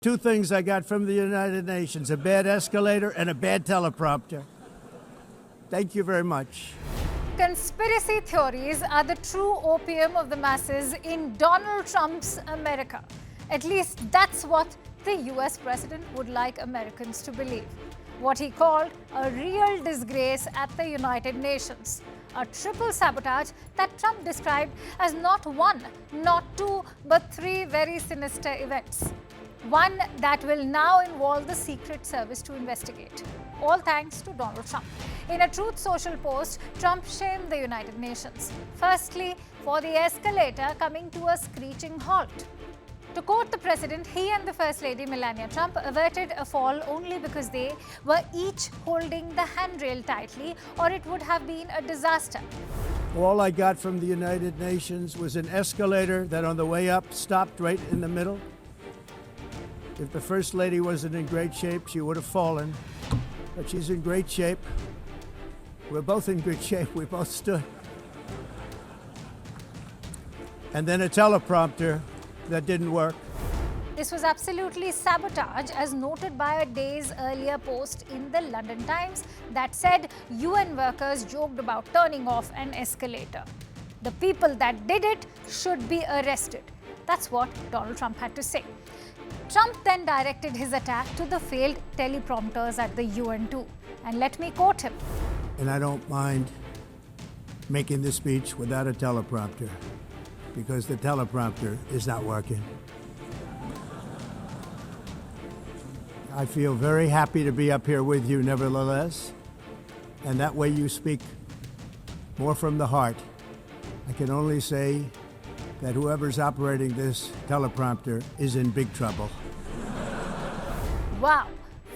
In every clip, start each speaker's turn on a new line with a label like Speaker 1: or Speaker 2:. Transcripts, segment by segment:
Speaker 1: Two things I got from the United Nations, a bad escalator and a bad teleprompter. Thank you very much.
Speaker 2: Conspiracy theories are the true opium of the masses in Donald Trump's America. At least that's what the US president would like Americans to believe. What he called a real disgrace at the United Nations. A triple sabotage that Trump described as not one, not two, but three very sinister events. One that will now involve the Secret Service to investigate. All thanks to Donald Trump. In a Truth Social post, Trump shamed the United Nations. Firstly, for the escalator coming to a screeching halt. To quote the president, he and the First Lady Melania Trump averted a fall only because they were each holding the handrail tightly, or it would have been a disaster.
Speaker 1: All I got from the United Nations was an escalator that on the way up stopped right in the middle. If the First Lady wasn't in great shape, she would have fallen. But she's in great shape. We're both in good shape. We both stood. And then a teleprompter that didn't work.
Speaker 2: This was absolutely sabotage, as noted by a day's earlier post in the London Times that said UN workers joked about turning off an escalator. The people that did it should be arrested. That's what Donald Trump had to say. Trump then directed his attack to the failed teleprompters at the UN too. And let me quote him.
Speaker 1: And I don't mind making this speech without a teleprompter, because the teleprompter is not working. I feel very happy to be up here with you nevertheless, and that way you speak more from the heart. I can only say that whoever's operating this teleprompter is in big trouble.
Speaker 2: Wow.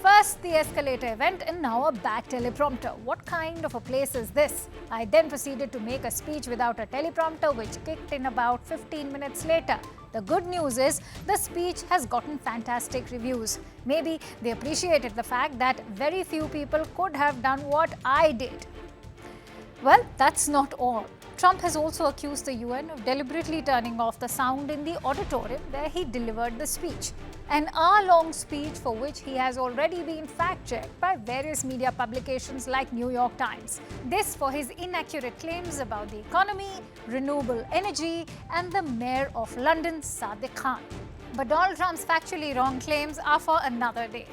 Speaker 2: First the escalator event and now a bad teleprompter. What kind of a place is this? I then proceeded to make a speech without a teleprompter, which kicked in about 15 minutes later. The good news is the speech has gotten fantastic reviews. Maybe they appreciated the fact that very few people could have done what I did. Well, that's not all. Trump has also accused the UN of deliberately turning off the sound in the auditorium where he delivered the speech. An hour-long speech for which he has already been fact-checked by various media publications like New York Times. This for his inaccurate claims about the economy, renewable energy, and the Mayor of London, Sadiq Khan. But Donald Trump's factually wrong claims are for another day.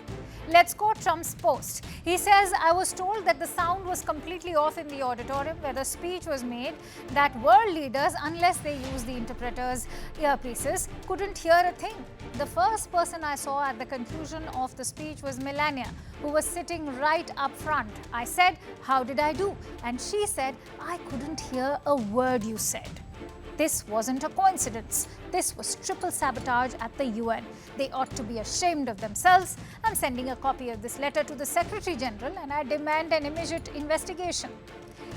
Speaker 2: Let's quote Trump's post. He says, I was told that the sound was completely off in the auditorium where the speech was made, that world leaders, unless they use the interpreter's earpieces, couldn't hear a thing. The first person I saw at the conclusion of the speech was Melania, who was sitting right up front. I said, how did I do? And she said, I couldn't hear a word you said. This wasn't a coincidence. This was triple sabotage at the UN. They ought to be ashamed of themselves. I'm sending a copy of this letter to the Secretary General and I demand an immediate investigation.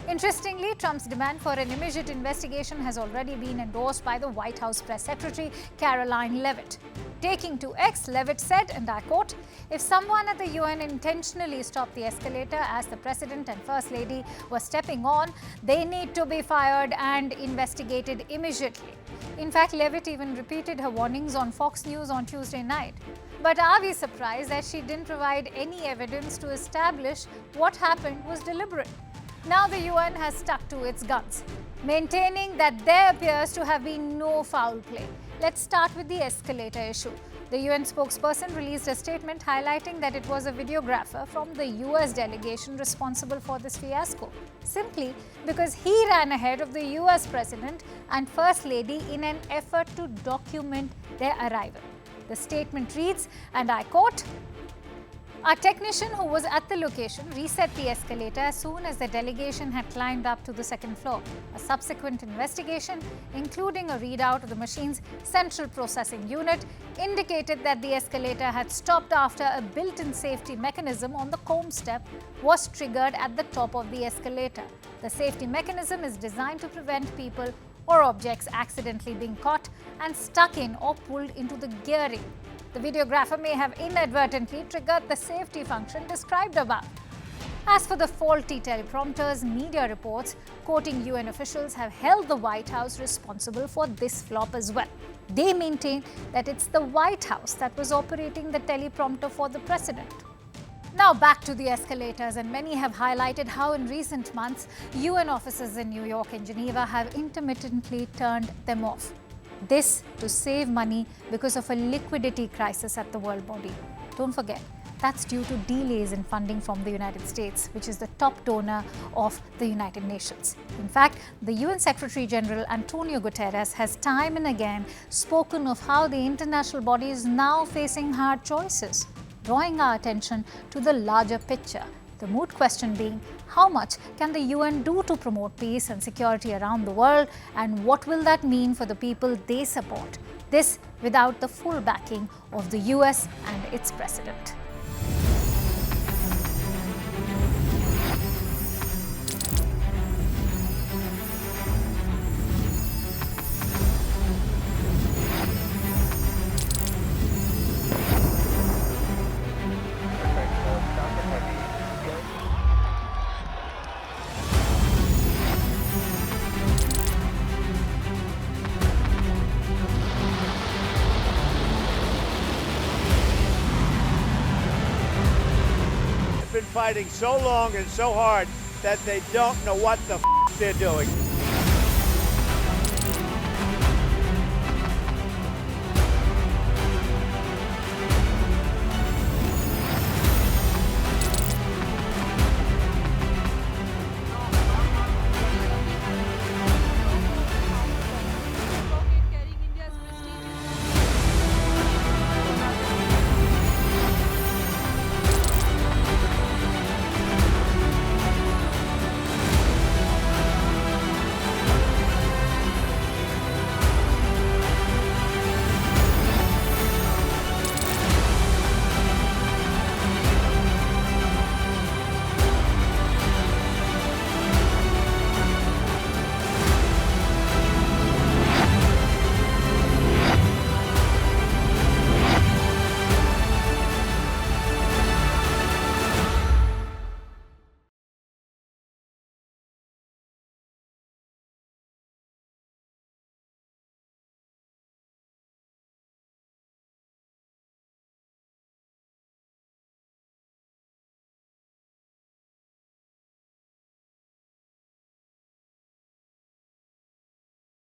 Speaker 2: Interestingly, Trump's demand for an immediate investigation has already been endorsed by the White House Press Secretary Caroline Leavitt. Taking to X, Leavitt said, and I quote, if someone at the UN intentionally stopped the escalator as the President and First Lady were stepping on, they need to be fired and investigated immediately. In fact, Leavitt even repeated her warnings on Fox News on Tuesday night. But are we surprised that she didn't provide any evidence to establish what happened was deliberate? Now the UN has stuck to its guns, maintaining that there appears to have been no foul play. Let's start with the escalator issue. The UN spokesperson released a statement highlighting that it was a videographer from the US delegation responsible for this fiasco, simply because he ran ahead of the US President and First Lady in an effort to document their arrival. The statement reads, and I quote, a technician who was at the location reset the escalator as soon as the delegation had climbed up to the second floor. A subsequent investigation, including a readout of the machine's central processing unit, indicated that the escalator had stopped after a built-in safety mechanism on the comb step was triggered at the top of the escalator. The safety mechanism is designed to prevent people or objects accidentally being caught and stuck in or pulled into the gearing. The videographer may have inadvertently triggered the safety function described above. As for the faulty teleprompters, media reports quoting UN officials have held the White House responsible for this flop as well. They maintain that it's the White House that was operating the teleprompter for the president. Now back to the escalators, and many have highlighted how in recent months UN offices in New York and Geneva have intermittently turned them off. This to save money because of a liquidity crisis at the world body. Don't forget, that's due to delays in funding from the United States, which is the top donor of the United Nations. In fact, the UN Secretary General Antonio Guterres has time and again spoken of how the international body is now facing hard choices, drawing our attention to the larger picture. The moot question being, how much can the UN do to promote peace and security around the world, and what will that mean for the people they support? This without the full backing of the US and its president.
Speaker 1: Been fighting so long and so hard that they don't know what the they're doing.